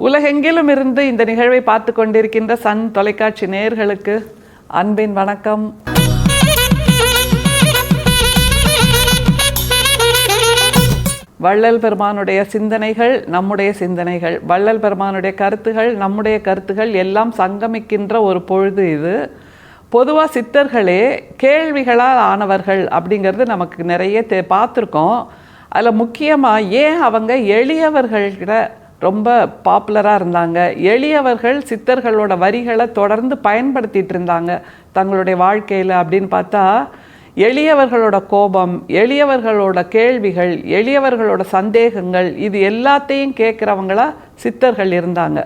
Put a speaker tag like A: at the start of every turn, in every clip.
A: உலகெங்கிலும் இருந்து இந்த நிகழ்வை பார்த்து கொண்டிருக்கின்ற சன் தொலைக்காட்சி நேயர்களுக்கு அன்பின் வணக்கம். வள்ளல் பெருமானுடைய சிந்தனைகள் நம்முடைய சிந்தனைகள், வள்ளல் பெருமானுடைய கருத்துகள் நம்முடைய கருத்துகள் எல்லாம் சங்கமிக்கின்ற ஒரு பொழுது இது. பொதுவாக சித்தர்களே கேள்விகளால் ஆனவர்கள் அப்படிங்கிறது நமக்கு நிறைய பார்த்துருக்கோம். அதில் முக்கியமாக ஏன் அவங்க எளியவர்கள்கிட்ட ரொம்ப பாப்புலராக இருந்தாங்க, எளியவர்கள் சித்தர்களோட வரிகளை தொடர்ந்து பயன்படுத்திகிட்டு இருந்தாங்க தங்களுடைய வாழ்க்கையில் அப்படின்னு பார்த்தா, எளியவர்களோட கோபம், எளியவர்களோட கேள்விகள், எளியவர்களோட சந்தேகங்கள், இது எல்லாத்தையும் கேட்குறவங்களா சித்தர்கள் இருந்தாங்க.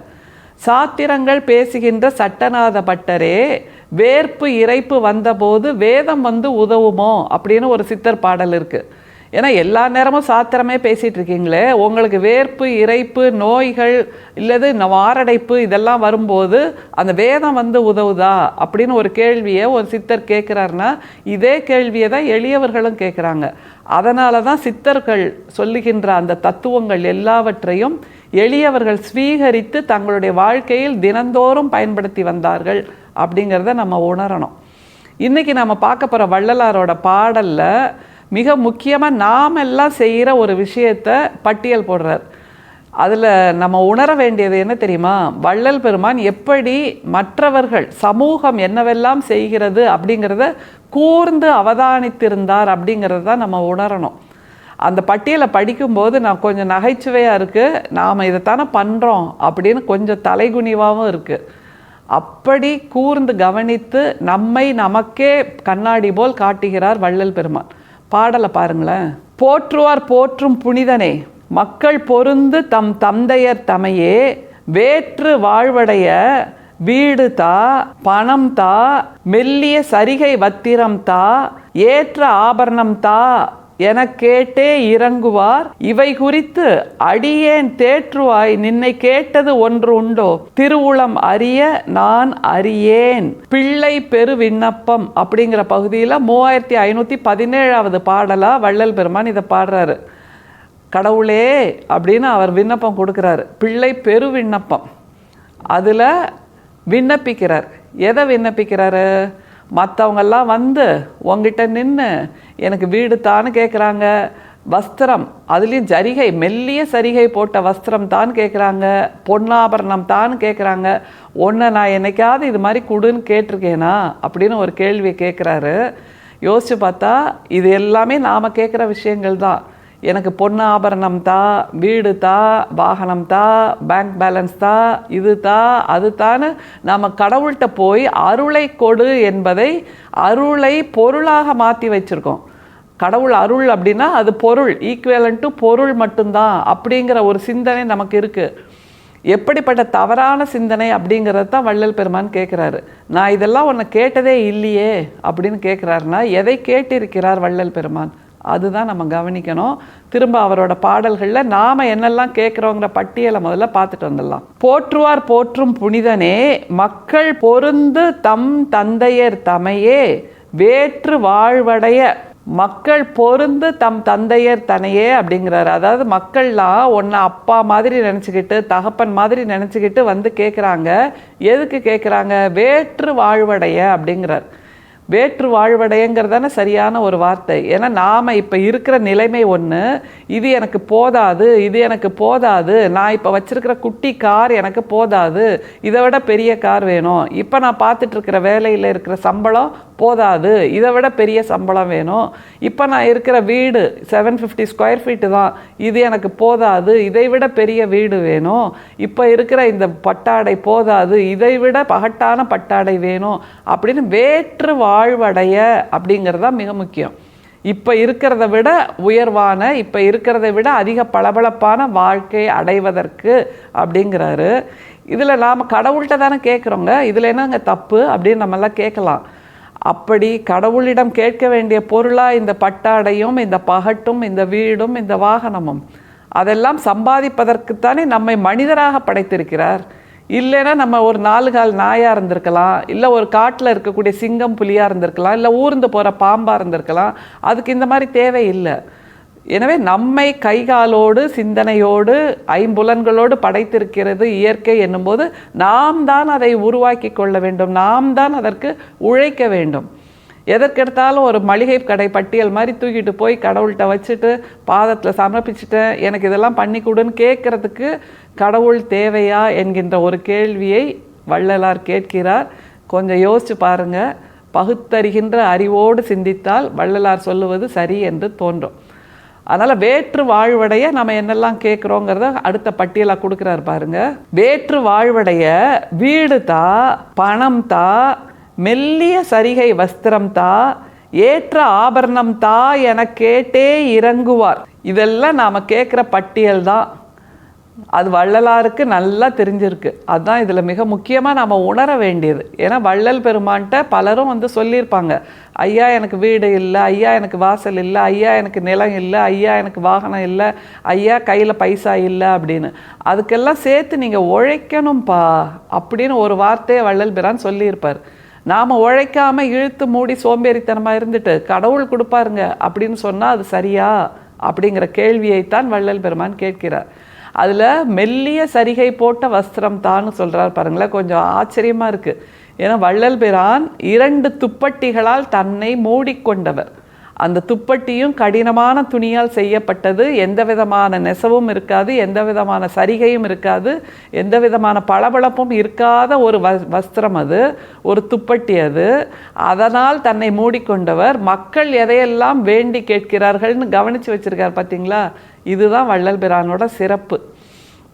A: சாத்திரங்கள் பேசுகின்ற சட்டநாத பட்டரே வேர்ப்பு இறைப்பு வந்தபோது வேதம் வந்து உதவுமோ அப்படின்னு ஒரு சித்தர் பாடல் இருக்குது. ஏன்னா எல்லா நேரமும் சாத்திரமே பேசிகிட்டு இருக்கீங்களே, உங்களுக்கு வேர்ப்பு இறைப்பு நோய்கள் இல்லது மாரடைப்பு இதெல்லாம் வரும்போது அந்த வேதம் வந்து உதவுதா அப்படின்னு ஒரு கேள்வியை ஒரு சித்தர் கேட்குறாருன்னா, இதே கேள்வியை தான் எளியவர்களும் கேட்குறாங்க. அதனால தான் சித்தர்கள் சொல்லுகின்ற அந்த தத்துவங்கள் எல்லாவற்றையும் எளியவர்கள் ஸ்வீகரித்து தங்களுடைய வாழ்க்கையில் தினந்தோறும் பயன்படுத்தி வந்தார்கள் அப்படிங்கிறத நம்ம உணரணும். இன்றைக்கி நம்ம பார்க்க போகிற வள்ளலாரோட பாடலில் மிக முக்கியமாக நாம் எல்லாம் செய்கிற ஒரு விஷயத்தை பட்டியல் போடுறார். அதில் நம்ம உணர வேண்டியது என்ன தெரியுமா, வள்ளல் பெருமான் எப்படி மற்றவர்கள் சமூகம் என்னவெல்லாம் செய்கிறது அப்படிங்கிறத கூர்ந்து அவதானித்திருந்தார் அப்படிங்கிறத தான் நம்ம உணரணும். அந்த பட்டியலை படிக்கும்போது நான் கொஞ்சம் நகைச்சுவையாக இருக்குது, நாம் இதைத்தானே பண்ணுறோம் அப்படின்னு கொஞ்சம் தலைகுனிவாகவும் இருக்குது. அப்படி கூர்ந்து கவனித்து நம்மை நமக்கே கண்ணாடி போல் காட்டுகிறார் வள்ளல் பெருமான். பாடலை பாருங்களேன். போற்றுவார் போற்றும் புனிதனே, மக்கள் பொருந்து தம் தந்தையர் தமையே, வேற்று வாழ்வடைய வீடு தா, பணம் தா, மெல்லிய சரிகை வத்திரம் தா, ஏற்ற ஆபரணம் தா என கேட்டே இறங்குவார். இவை குறித்து அடியேன் தேற்றுவாய், நின்னை கேட்டது ஒன்று உண்டோ, திருவுளம் அறிய நான் அறியேன். பிள்ளை பெரு விண்ணப்பம் அப்படிங்கிற பகுதியில் 3517வது பாடலா வள்ளல் பெருமான் இதை பாடுறாரு. கடவுளே அப்படின்னு அவர் விண்ணப்பம் கொடுக்குறாரு. பிள்ளை பெரு விண்ணப்பம், அதில் விண்ணப்பிக்கிறார். எதை விண்ணப்பிக்கிறாரு? மற்றவங்கெல்லாம் வந்து உங்ககிட்ட நின்று எனக்கு வீடு தான்னு கேட்குறாங்க, வஸ்திரம் அதுலேயும் சரிகை மெல்லிய சரிகை போட்ட வஸ்திரம் தான் கேட்குறாங்க, பொன்னாபரணம் தான் கேட்குறாங்க. ஒன்று நான் என்னைக்காவது இது மாதிரி கொடுன்னு கேட்டிருக்கேனா அப்படின்னு ஒரு கேள்வியை கேட்குறாரு. யோசித்து பார்த்தா இது எல்லாமே நாம் கேட்குற விஷயங்கள் தான். எனக்கு பொண்ணு ஆபரணம் தா, வீடு தா, வாகனம் தா, பேங்க் பேலன்ஸ் தா, இது தா அது தான்னு நாம் கடவுள்கிட்ட போய் அருளை கொடு என்பதை அருளை பொருளாக மாற்றி வச்சுருக்கோம். கடவுள் அருள் அப்படின்னா அது பொருள், ஈக்குவலன் டு பொருள் மட்டும்தான் அப்படிங்கிற ஒரு சிந்தனை நமக்கு இருக்குது. எப்படிப்பட்ட தவறான சிந்தனை அப்படிங்கிறது தான் வள்ளல் பெருமான் கேட்குறாரு. நான் இதெல்லாம் உன்னை கேட்டதே இல்லையே அப்படின்னு கேட்குறாருன்னா எதை கேட்டிருக்கிறார் வள்ளல் பெருமான்? அதுதான் நம்ம கவனிக்கணும். திரும்ப அவரோட பாடல்களில் நாம் என்னெல்லாம் கேட்குறோங்கிற பட்டியலை முதல்ல பார்த்துட்டு வந்துடலாம். போற்றுவார் போற்றும் புனிதனே, மக்கள் பொருந்து தம் தந்தையர் தமையே, வேற்று வாழ்வடைய. மக்கள் பொருந்து தம் தந்தையர் தனையே அப்படிங்கிறாரு. அதாவது மக்கள்லாம் ஒன்று அப்பா மாதிரி நினச்சிக்கிட்டு தகப்பன் மாதிரி நினச்சிக்கிட்டு வந்து கேட்குறாங்க. எதுக்கு கேட்குறாங்க? வேற்று வாழ்வடைய அப்படிங்கிறார். வேற்று வாழ்வடைங்கிறதான சரியான ஒரு வார்த்தை. ஏன்னா நாம் இப்போ இருக்கிற நிலைமை ஒன்று, இது எனக்கு போதாது, இது எனக்கு போதாது, நான் இப்போ வச்சுருக்கிற குட்டி கார் எனக்கு போதாது, இதை விட பெரிய கார் வேணும், இப்போ நான் பார்த்துட்ருக்கிற வேலையில் இருக்கிற சம்பளம் போதாது, இதை விட பெரிய சம்பளம் வேணும், இப்போ நான் இருக்கிற வீடு 750 ஸ்கொயர் ஃபீட்டு தான், இது எனக்கு போதாது, இதை விட பெரிய வீடு வேணும், இப்போ இருக்கிற இந்த பட்டாடை போதாது, இதை விட பகட்டான பட்டாடை வேணும் அப்படின்னு வேற்று வாழ்வடைய அப்படிங்கிறது தான் மிக முக்கியம். இப்போ இருக்கிறத விட உயர்வான, இப்போ இருக்கிறத விட அதிக பளபளப்பான வாழ்க்கை அடைவதற்கு அப்படிங்கிறாரு. இதில் நாம் கடவுள்கிட்ட தானே கேட்குறோங்க, இதில் என்னங்க தப்பு அப்படின்னு நம்மெல்லாம் கேட்கலாம். அப்படி கடவுளிடம் கேட்க வேண்டிய பொருளாக இந்த பட்டாடையும் இந்த பகட்டும் இந்த வீடும் இந்த வாகனமும் அதெல்லாம் சம்பாதிப்பதற்குத்தானே நம்மை மனிதராக படைத்திருக்கிறார். இல்லைன்னா நம்ம ஒரு 4 கால் நாயாக இருந்திருக்கலாம், இல்லை ஒரு காட்டில் இருக்கக்கூடிய சிங்கம் புலியாக இருந்திருக்கலாம், இல்லை ஊர்ந்து போகிற பாம்பாக இருந்திருக்கலாம். அதுக்கு இந்த மாதிரி தேவை இல்லை. எனவே நம்மை கைகாலோடு சிந்தனையோடு ஐம்புலன்களோடு படைத்திருக்கிறது இயற்கை என்னும்போது நாம் தான் அதை உருவாக்கி கொள்ள வேண்டும், நாம் தான் அதற்கு உழைக்க வேண்டும். எதற்கெடுத்தாலும் ஒரு மளிகை கடை பட்டியல் மாதிரி தூக்கிட்டு போய் கடவுள்கிட்ட வச்சுட்டு பாதத்தில் சமர்ப்பிச்சுட்டேன், எனக்கு இதெல்லாம் பண்ணி கொடுன்னு கேட்குறதுக்கு கடவுள் தேவையா என்கின்ற ஒரு கேள்வியை வள்ளலார் கேட்கிறார். கொஞ்சம் யோசிச்சு பாருங்கள். பகுத்தறிகின்ற அறிவோடு சிந்தித்தால் வள்ளலார் சொல்லுவது சரி என்று தோன்றும். அதனால் வேற்று வாழ்வடைய நம்ம என்னெல்லாம் கேட்குறோங்கிறத அடுத்த பட்டியலாக கொடுக்குறாரு பாருங்க. வேற்று வாழ்வடைய வீடு தா, பணம் தா, மெல்லிய சரிகை வஸ்திரம் தா, ஏற்ற ஆபரணம் தா என கேட்டே இறங்குவார். இதெல்லாம் நாம் கேட்குற பட்டியல் தான். அது வள்ளலாருக்கு நல்லா தெரிஞ்சிருக்கு. அதுதான் இதில் மிக முக்கியமாக நாம் உணர வேண்டியது. ஏன்னா வள்ளல் பெருமான்கிட்ட பலரும் வந்து சொல்லியிருப்பாங்க, ஐயா எனக்கு வீடு இல்லை, ஐயா எனக்கு வாசல் இல்லை, ஐயா எனக்கு நிலம் இல்லை, ஐயா எனக்கு வாகனம் இல்லை, ஐயா கையில் பைசா இல்லை அப்படின்னு. அதுக்கெல்லாம் சேர்த்து நீங்கள் உழைக்கணும்ப்பா அப்படின்னு ஒரு வார்த்தையை வள்ளல் பிரான் சொல்லியிருப்பார். நாம் உழைக்காமல் இழுத்து மூடி சோம்பேறித்தனமாக இருந்துட்டு கடவுள் கொடுப்பாருங்க அப்படின்னு சொன்னால் அது சரியா அப்படிங்கிற கேள்வியைத்தான் வள்ளல் பெருமான் கேட்கிறார். அதில் மெல்லிய சரிகை போட்ட வஸ்திரம் தான்னு சொல்கிறார் பாருங்களேன். கொஞ்சம் ஆச்சரியமாக இருக்குது. ஏன்னா வள்ளல் பிரான் 2 துப்பட்டிகளால் தன்னை மூடிக்கொண்டவர். அந்த துப்பட்டியும் கடினமான துணியால் செய்யப்பட்டது. எந்த விதமான நெசவும் இருக்காது, எந்த விதமான சரிகையும் இருக்காது, எந்த விதமான பளபளப்பும் இருக்காத ஒரு வஸ்திரம் அது, ஒரு துப்பட்டி அது. அதனால் தன்னை மூடிக்கொண்டவர். மக்கள் எதையெல்லாம் வேண்டி கேட்கிறார்கள்னு கவனித்து வச்சுருக்கார் பார்த்தீங்களா. இதுதான் வள்ளல் பிரானோட சிறப்பு.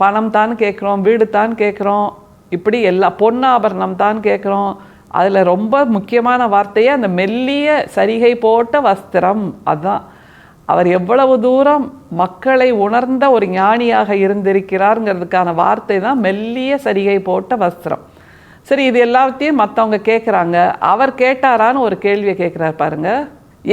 A: பணம் தான் கேட்குறோம், வீடு தான் கேட்குறோம், இப்படி எல்லா பொன்னாபரணம் தான் கேட்குறோம். அதில் ரொம்ப முக்கியமான வார்த்தையே அந்த மெல்லிய சரிகை போட்ட வஸ்திரம். அதுதான் அவர் எவ்வளவு தூரம் மக்களை உணர்ந்த ஒரு ஞானியாக இருந்திருக்கிறாருங்கிறதுக்கான வார்த்தை தான் மெல்லிய சரிகை போட்ட வஸ்திரம். சரி, இது எல்லாத்தையும் மற்றவங்க கேட்குறாங்க. அவர் கேட்டாரான்னு ஒரு கேள்வியை கேட்குறாரு பாருங்க.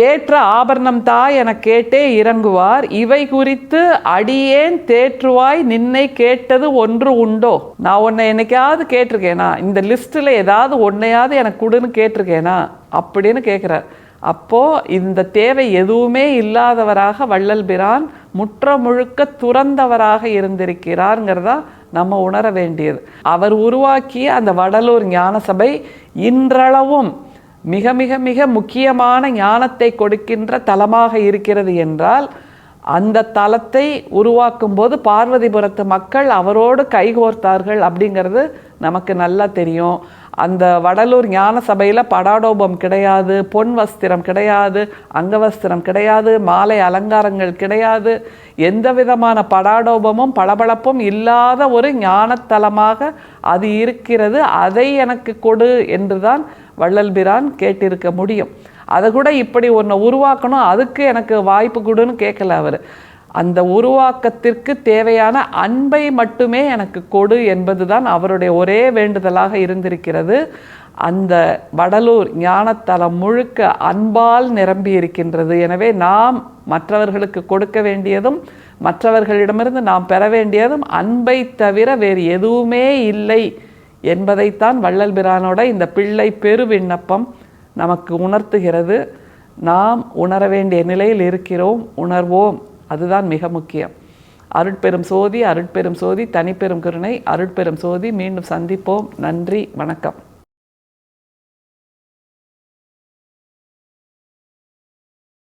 A: ஏற்ற ஆபரணம் தா என கேட்டே இறங்குவார், இவை குறித்து அடியேன் தேற்றுவாய் நின்னை கேட்டது ஒன்று உண்டோ. நான் உன்னை என்னைக்காவது கேட்டிருக்கேனா, இந்த லிஸ்ட்டில் ஏதாவது ஒன்றையாவது எனக்கு கொடுன்னு கேட்டிருக்கேனா அப்படின்னு கேட்குறார். அப்போது இந்த தேவை எதுவுமே இல்லாதவராக வள்ளல் பிரான் முற்ற முழுக்க துறந்தவராக இருந்திருக்கிறாருங்கிறதா நம்ம உணர வேண்டியது. அவர் உருவாக்கிய அந்த வடலூர் ஞான சபை இன்றளவும் மிக மிக மிக முக்கியமான ஞானத்தை கொடுக்கின்ற தலமாக இருக்கிறது என்றால், அந்த தலத்தை உருவாக்கும் போது பார்வதிபுரத்து மக்கள் அவரோடு கைகோர்த்தார்கள் அப்படிங்கிறது நமக்கு நல்லா தெரியும். அந்த வடலூர் ஞான சபையில் படாடோபம் கிடையாது, பொன் வஸ்திரம் கிடையாது, அங்கவஸ்திரம் கிடையாது, மாலை அலங்காரங்கள் கிடையாது, எந்த விதமான படாடோபமும் பளபளப்பும் இல்லாத ஒரு ஞானத்தலமாக அது இருக்கிறது. அதை எனக்கு கொடு என்றுதான் வள்ளல் பிரான் கேட்டிருக்க முடியும். அதை கூட இப்படி ஒன்று உருவாக்கணும், அதுக்கு எனக்கு வாய்ப்பு கொடுன்னு கேட்கல அவர். அந்த உருவாக்கத்திற்கு தேவையான அன்பை மட்டுமே எனக்கு கொடு என்பதுதான் அவருடைய ஒரே வேண்டுதலாக இருந்திருக்கிறது. அந்த வடலூர் ஞானத்தலம் முழுக்க அன்பால் நிரம்பி இருக்கின்றது. எனவே நாம் மற்றவர்களுக்கு கொடுக்க வேண்டியதும் மற்றவர்களிடமிருந்து நாம் பெற வேண்டியதும் அன்பை தவிர வேறு எதுவுமே இல்லை என்பதைத்தான் வள்ளல் பிரானோட இந்த பிள்ளை பெரு விண்ணப்பம் நமக்கு உணர்த்துகிறது. நாம் உணர வேண்டிய நிலையில் இருக்கிறோம், உணர்வோம். அதுதான் மிக முக்கியம். அருட்பெரும் சோதி, அருட்பெரும் சோதி, தனிப்பெரும் கருணை, அருட்பெரும் சோதி. மீண்டும் சந்திப்போம். நன்றி, வணக்கம்.